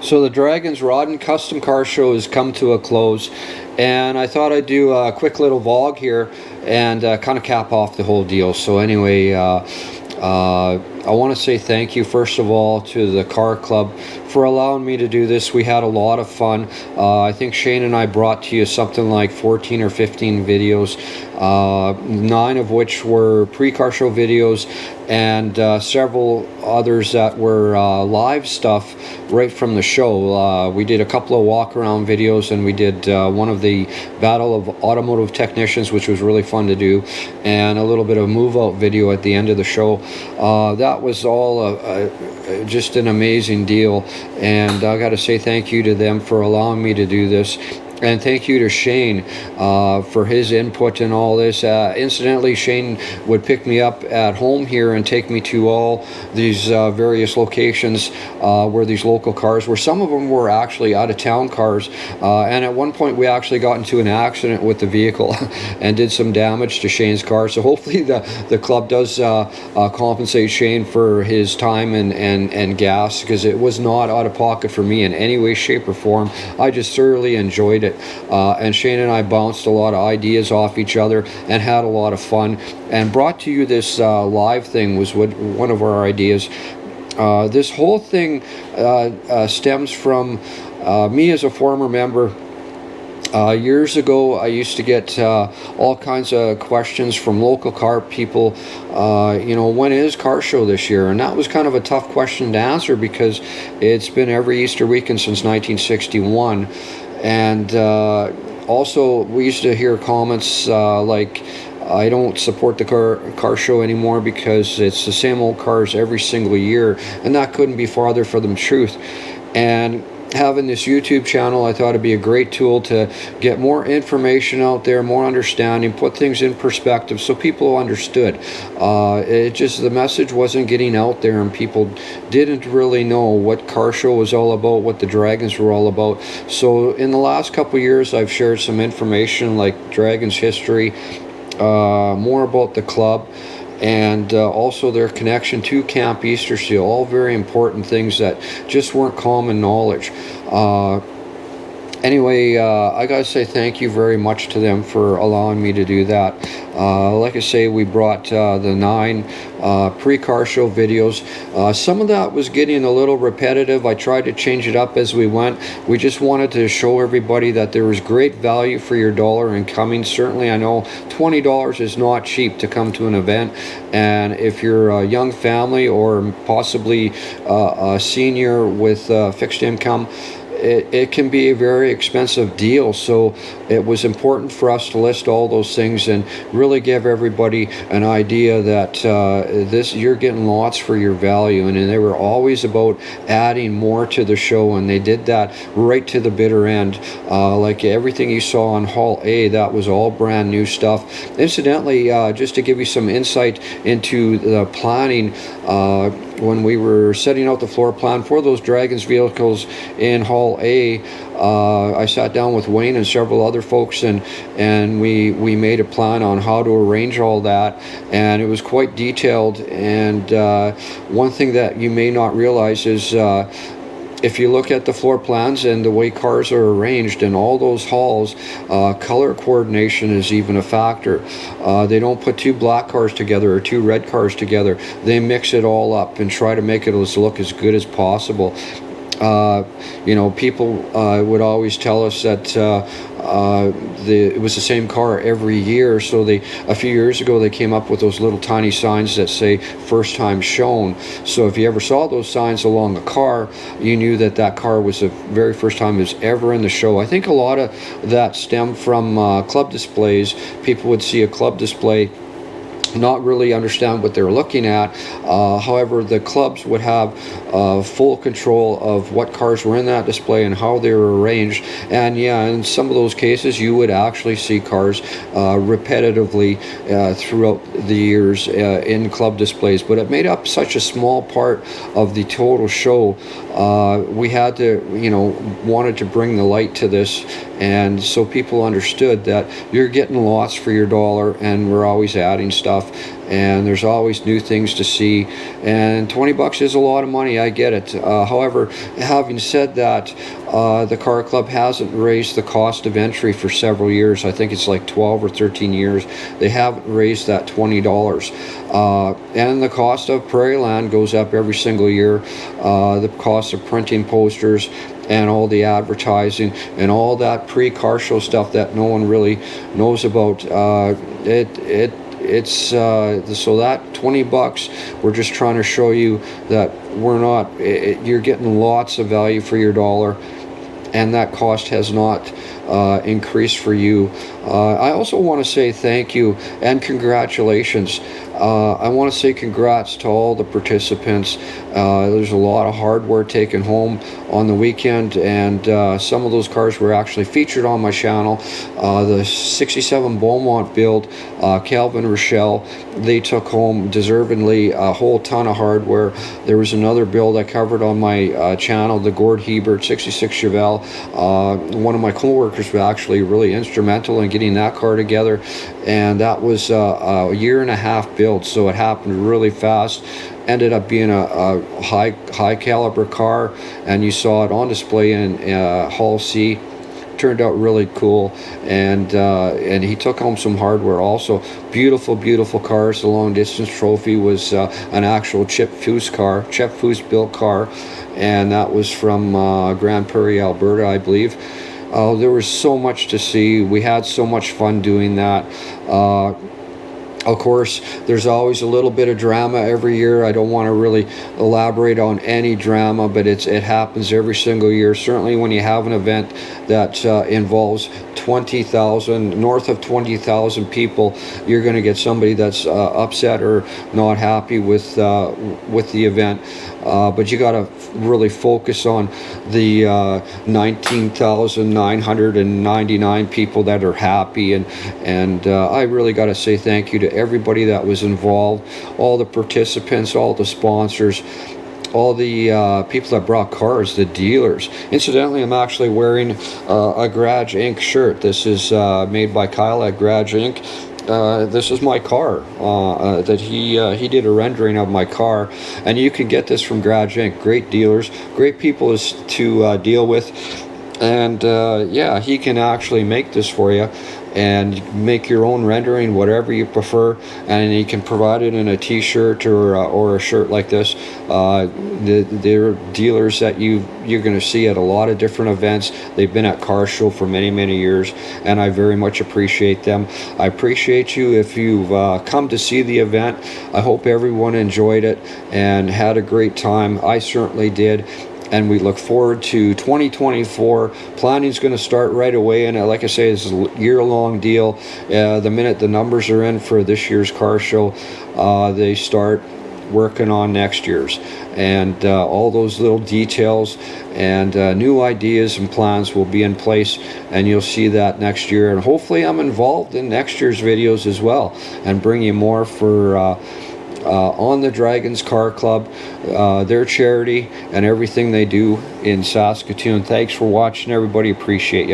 So the Draggins Rod and Custom Car Show has come to a close, and I thought I'd do a quick little vlog here and kind of cap off the whole deal. So anyway, I want to say thank you first of all to the car club for allowing me to do this. We had a lot of fun. I think Shane and I brought to you something like 14 or 15 videos, 9 of which were pre-car show videos, and several others that were live stuff right from the show. We did a couple of walk around videos, and we did one of the Battle of Automotive Technicians, which was really fun to do, and a little bit of move out video at the end of the show. That was all just an amazing deal, and I got to say thank you to them for allowing me to do this. And thank you to Shane for his input in all this. Incidentally, Shane would pick me up at home here and take me to all these various locations where these local cars were. Some of them were actually out-of-town cars, and at one point we actually got into an accident with the vehicle and did some damage to Shane's car. So hopefully the club does compensate Shane for his time and gas, because it was not out of pocket for me in any way, shape, or form. I just thoroughly enjoyed it. And Shane and I bounced a lot of ideas off each other and had a lot of fun, and brought to you this live thing was one of our ideas. This whole thing stems from me as a former member. Years ago, I used to get all kinds of questions from local car people, when is car show this year? And that was kind of a tough question to answer, because it's been every Easter weekend since 1961. And also, we used to hear comments like, I don't support the car show anymore because it's the same old cars every single year, and that couldn't be farther from the truth. And having this YouTube channel, I thought it'd be a great tool to get more information out there, more understanding, put things in perspective so people understood. The message wasn't getting out there, and people didn't really know what car show was all about, what the Draggins were all about. So in the last couple of years, I've shared some information like Draggins history, more about the club, and also their connection to Camp Easterseal. All very important things that just weren't common knowledge. Anyway, I gotta say thank you very much to them for allowing me to do that. Like I say, we brought the 9 pre-car show videos. Some of that was getting a little repetitive. I tried to change it up as we went. We just wanted to show everybody that there was great value for your dollar in coming. Certainly, I know $20 is not cheap to come to an event, and if you're a young family or possibly a senior with fixed income, it can be a very expensive deal. So it was important for us to list all those things and really give everybody an idea that you're getting lots for your value. And they were always about adding more to the show, and they did that right to the bitter end. Like everything you saw on Hall A, that was all brand new stuff. Incidentally, just to give you some insight into the planning, when we were setting out the floor plan for those Draggins vehicles in Hall A, I sat down with Wayne and several other folks, and we made a plan on how to arrange all that, and it was quite detailed. And one thing that you may not realize is if you look at the floor plans and the way cars are arranged in all those halls, color coordination is even a factor. They don't put 2 black cars together or 2 red cars together. They mix it all up and try to make it look as good as possible. People would always tell us that it was the same car every year. So a few years ago, they came up with those little tiny signs that say "first time shown." So if you ever saw those signs along a car, you knew that car was the very first time it was ever in the show. I think a lot of that stemmed from club displays. People would see a club display, not really understand what they're looking at. However, the clubs would have full control of what cars were in that display and how they were arranged. And yeah, in some of those cases, you would actually see cars repetitively throughout the years in club displays. But it made up such a small part of the total show. We had to, wanted to bring the light to this, and so people understood that you're getting lots for your dollar, and we're always adding stuff. stuff, and there's always new things to see, and $20 is a lot of money, I get it. However, having said that, the car club hasn't raised the cost of entry for several years. I think it's like 12 or 13 years. They haven't raised that $20. And the cost of Prairie Land goes up every single year. The cost of printing posters and all the advertising and all that pre-car show stuff that no one really knows about. It's so that $20, we're just trying to show you that we're not, you're getting lots of value for your dollar, and that cost has not increased for you. I also want to say thank you and congratulations. I want to say congrats to all the participants. There's a lot of hardware taken home on the weekend, and some of those cars were actually featured on my channel. The 67 Beaumont build, Calvin Rochelle, they took home deservedly a whole ton of hardware. There was another build I covered on my channel, the Gord Hebert 66 Chevelle. One of my co-workers was actually really instrumental in getting that car together, and that was a year and a half build, so it happened really fast. Ended up being a high caliber car, and you saw it on display in Hall C. Turned out really cool, and he took home some hardware also. Beautiful cars. The long distance trophy was an actual Chip Foose built car, and that was from Grand Prairie, Alberta, I believe. There was so much to see. We had so much fun doing that. Of course, there's always a little bit of drama every year. I don't want to really elaborate on any drama, but it happens every single year. Certainly when you have an event that involves 20,000, north of 20,000 people, you're going to get somebody that's upset or not happy with the event. But you got to really focus on the 19,999 people that are happy, and I really got to say thank you to everybody that was involved, all the participants, all the sponsors, all the people that brought cars, the dealers. Incidentally, I'm actually wearing a Garage Inc. shirt. This is made by Kyle at Garage Inc. This is my car that he did a rendering of my car, and you can get this from Garage Inc. Great dealers, great people to deal with, and yeah, he can actually make this for you and make your own rendering, whatever you prefer, and you can provide it in a t-shirt or a shirt like this. They're dealers that you're going to see at a lot of different events. They've been at car show for many years, and I very much appreciate them. I appreciate you if you've come to see the event. I hope everyone enjoyed it and had a great time. I certainly did. And we look forward to 2024. Planning is going to start right away, and like I say, it's a year-long deal. The minute the numbers are in for this year's car show, they start working on next year's, and all those little details and new ideas and plans will be in place, and you'll see that next year. And hopefully I'm involved in next year's videos as well, and bring you more for on the Draggins Car Club, their charity, and everything they do in Saskatoon. Thanks for watching, everybody. Appreciate you.